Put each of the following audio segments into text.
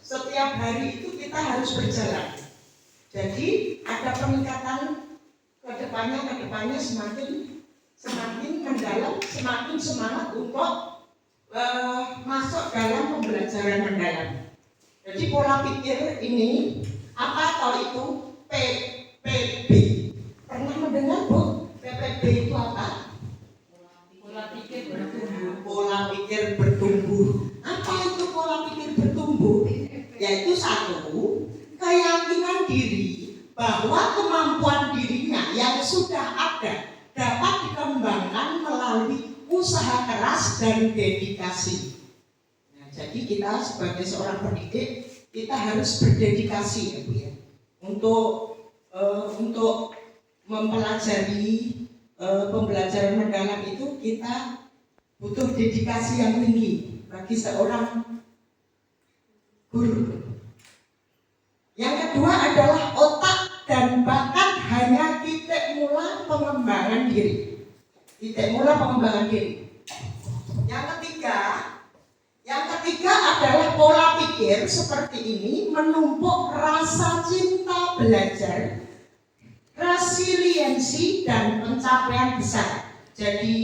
setiap hari itu kita harus berjalan. Jadi ada peningkatan kedepannya semakin mendalam, semakin semangat untuk masuk dalam pembelajaran mendalam. Jadi pola pikir ini apa atau itu PPB? Pernah mendengar Bu? PPB itu apa? Pola pikir bertumbuh. Pola pikir bertumbuh. Apa itu pola pikir bertumbuh? Yaitu satu, keyakinan diri bahwa kemampuan dirinya yang sudah ada dapat dikembangkan melalui usaha keras dan dedikasi. Nah, jadi kita sebagai seorang pendidik kita harus berdedikasi ya Bu ya, untuk mempelajari pembelajaran mendalam itu kita butuh dedikasi yang tinggi bagi seorang guru. Yang kedua adalah otak dan bakat hanya titik mula pengembangan diri. Titik mula pengembangan diri. Yang ketiga adalah pola pikir seperti ini menumpuk rasa cinta belajar, resiliensi dan pencapaian besar. Jadi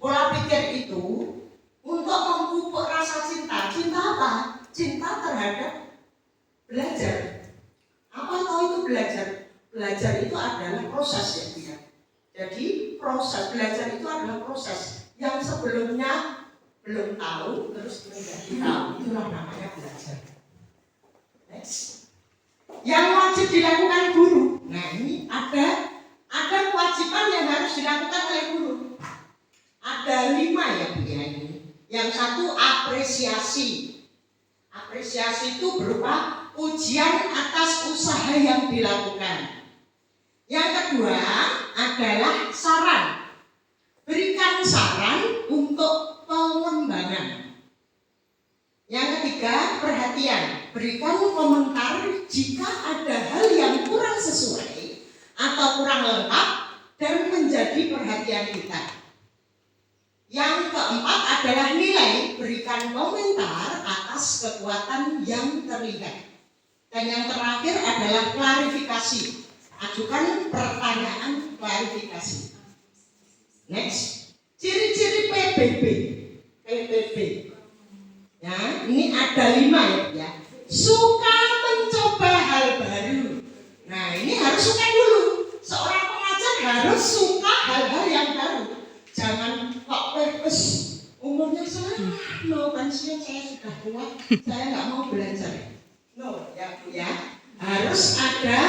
pola pikir itu untuk memupuk rasa cinta. Cinta apa? Cinta terhadap belajar. Apa tahu itu belajar? Belajar itu adalah proses ya Bu ya. Jadi proses belajar itu adalah proses yang sebelumnya belum tahu terus menjadi tahu, itulah namanya belajar. Next. Yang wajib dilakukan guru. Nah ini ada kewajiban yang harus dilakukan oleh guru. Ada 5 ya Bu ya ini. Yang satu apresiasi. Apresiasi itu berupa pujian atas usaha yang dilakukan. Yang kedua adalah saran. Berikan saran untuk pengembangan. Yang ketiga perhatian. Berikan komentar jika ada hal yang kurang sesuai atau kurang lengkap dan menjadi perhatian kita. Yang keempat adalah nilai. Berikan komentar atas kekuatan yang terlihat. Dan yang terakhir adalah klarifikasi. Ajukan pertanyaan klarifikasi. Next. Ciri-ciri PBB. Ya, ini ada 5 ya. Suka mencoba hal baru. Nah, ini harus suka dulu. Seorang pengajar harus suka hal-hal yang baru. Jangan kok wes umurnya saya mau pensiun, saya sudah tua, saya nggak mau belajar. No, ya Bu ya. Harus ada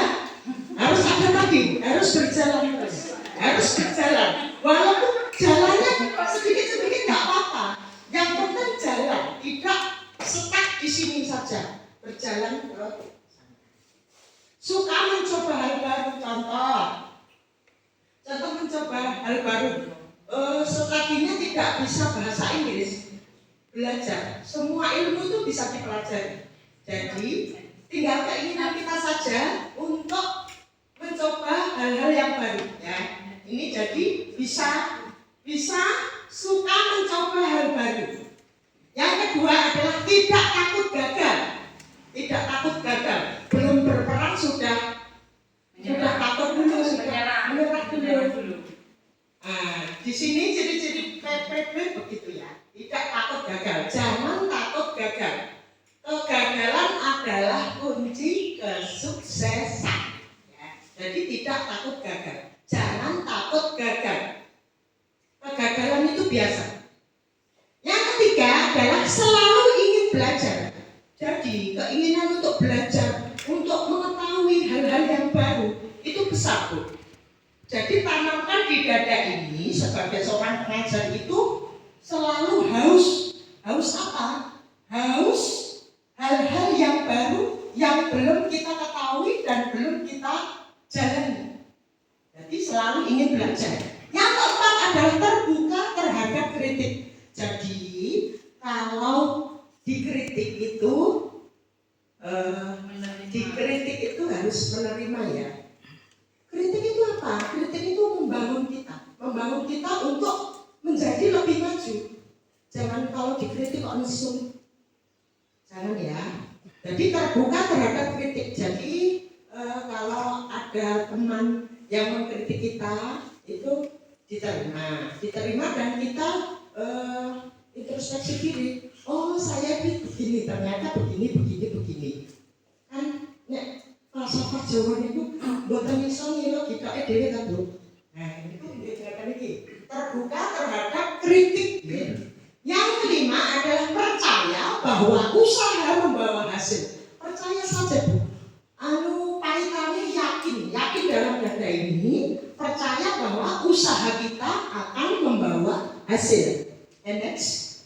lagi, harus berjalan terus. Harus berjalan. Walaupun jalannya sedikit-sedikit nggak apa-apa. Yang penting jalan, tidak stuck di sini saja. Berjalan terus. Suka mencoba hal baru, contoh mencoba hal baru. Tadinya tidak bisa bahasa Inggris, belajar. Semua ilmu itu bisa dipelajari. Jadi tinggal keinginan kita saja untuk mencoba hal-hal yang baru. Ya, ini jadi bisa suka mencoba hal baru. Yang kedua adalah tidak takut gagal. Tidak takut gagal. Belum berperang sudah takut dulu, sudah menyerah dulu. Nah, di sini ciri-ciri PPB begitu ya. Tidak takut gagal. Jangan takut gagal. Kegagalan adalah kunci kesuksesan. Ya, jadi tidak takut gagal. Jangan takut gagal. Kegagalan itu biasa. Yang ketiga adalah selalu ingin belajar. Jadi keinginan untuk belajar, untuk mengetahui hal-hal yang baru itu besar Bu. Jadi tanamkan di dada ini sebagai seorang pengajar itu selalu haus apa? Haus hal-hal yang baru yang belum kita ketahui dan belum kita jalani. Jadi selalu ingin belajar. Yang keempat adalah terbuka terhadap kritik. Jadi kalau dikritik itu harus menerima ya. Kritik itu apa? Kritik itu membangun kita untuk menjadi lebih maju. Jangan kalau dikritik kok mesum. Jangan ya. Jadi terbuka terhadap kritik. Jadi kalau ada teman yang mengkritik kita itu diterima dan kita introspeksi diri. Oh, saya begini, ternyata begini. Kan nek falsafah Jawa itu mboten iso ngira kita dhewe ta, Bu. Nah, itu dikatakan iki terbuka terhadap kritik. Yang kelima adalah percaya bahwa usaha membawa hasil. Percaya saja, Bu. Paitane yakin dalam dada ini, percaya bahwa usaha kita akan membawa hasil. And next.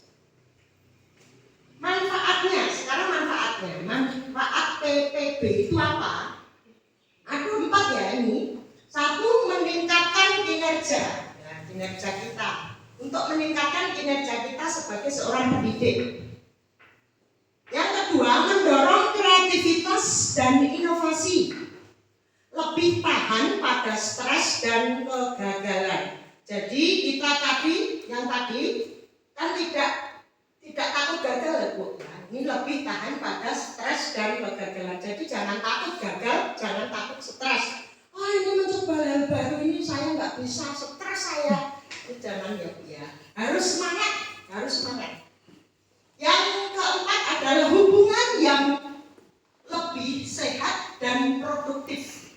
Manfaatnya, sekarang manfaatnya. Manfaat PPB itu apa? Ada 4 ya ini. 1, meningkatkan kinerja. Nah, kinerja kita. Untuk meningkatkan kinerja kita sebagai seorang pendidik. Yang kedua, mendorong kreativitas dan inovasi. Lebih tahan pada stres dan kegagalan. Jadi kita yang tadi kan tidak takut gagal, Bu. Ini lebih tahan pada stres dan kegagalan. Jadi jangan takut gagal, jangan takut stres. Ini mencoba hal baru ini saya nggak bisa, stres saya. Jangan ya, Bu ya. Harus semangat. Yang keempat adalah hubungan yang lebih sehat dan produktif.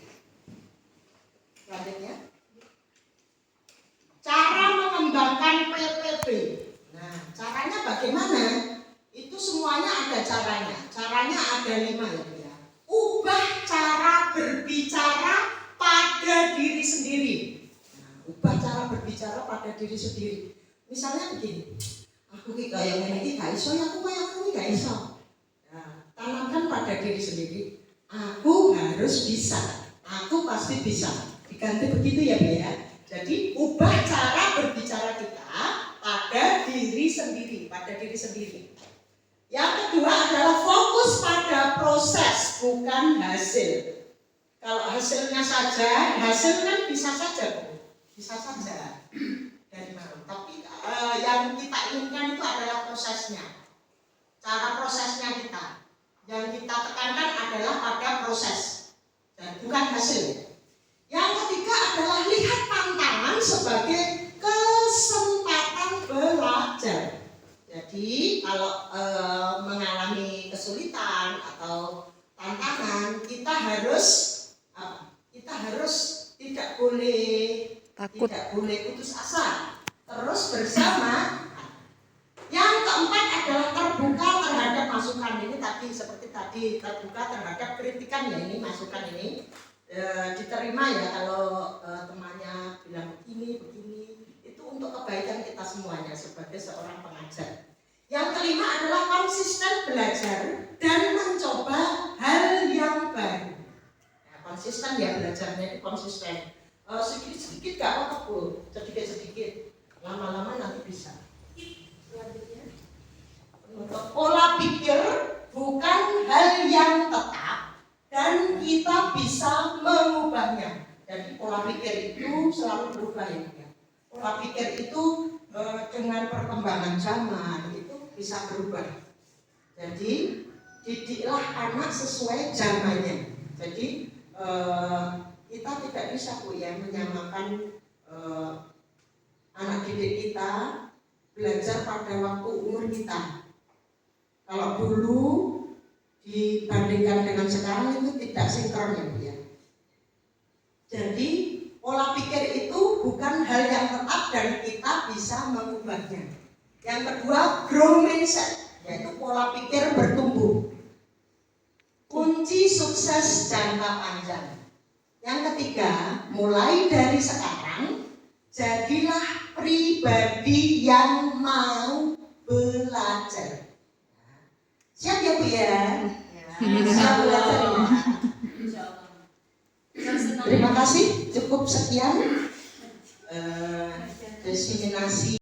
Selanjutnya, cara mengembangkan PPB. Nah, caranya bagaimana? Itu semuanya ada caranya. Caranya ada 5 ya. Ubah cara berbicara pada diri sendiri. Nah, ubah cara berbicara pada diri sendiri. Misalnya begini, aku kayak ngene iki gak iso, aku kayak ngene gak iso. Nah, tanamkan pada diri sendiri. Aku harus bisa. Aku pasti bisa. Diganti begitu ya, Bu ya. Jadi ubah cara berbicara kita pada diri sendiri, Yang kedua adalah fokus pada proses, bukan hasil. Kalau hasilnya saja, hasil kan bisa saja, Bu. Bisa saja dari mana. Tapi yang kita inginkan itu adalah prosesnya. Cara prosesnya kita. Yang kita tekankan adalah pada proses dan bukan hasil. Yang ketiga adalah lihat tantangan sebagai kesempatan belajar. Jadi kalau mengalami kesulitan atau tantangan, kita harus tidak boleh putus asa, terus bersama. Yang keempat adalah terbuka terhadap masukan. Ini seperti tadi terbuka terhadap kritikan ya, ini masukan ini diterima ya. Kalau temannya bilang begini itu untuk kebaikan kita semuanya sebagai seorang pengajar. Yang kelima adalah konsisten belajar dan mencoba hal yang baru. Nah, konsisten ya, belajarnya itu konsisten. Sedikit gak apa-apa, Bu. Sedikit. Lama-lama nanti bisa. Selanjutnya, pola pikir bukan hal yang tetap dan kita bisa mengubahnya. Jadi pola pikir itu selalu berubah ya. Pola pikir itu dengan perkembangan zaman itu bisa berubah. Jadi didiklah anak sesuai zamannya. Jadi kita tidak bisa, Bu ya, menyamakan anak didik kita belajar pada waktu umur kita. Kalau dulu dibandingkan dengan sekarang itu tidak sinkron ya, Bu ya. Jadi pola pikir itu bukan hal yang tetap dan kita bisa mengubahnya. Yang kedua, growth mindset, yaitu pola pikir bertumbuh. Kunci sukses jangka panjang. Yang ketiga, mulai dari sekarang jadilah pribadi yang mau belajar. Siap ya, Bu ya? Siap belajar ya. Terima kasih, cukup sekian diseminasi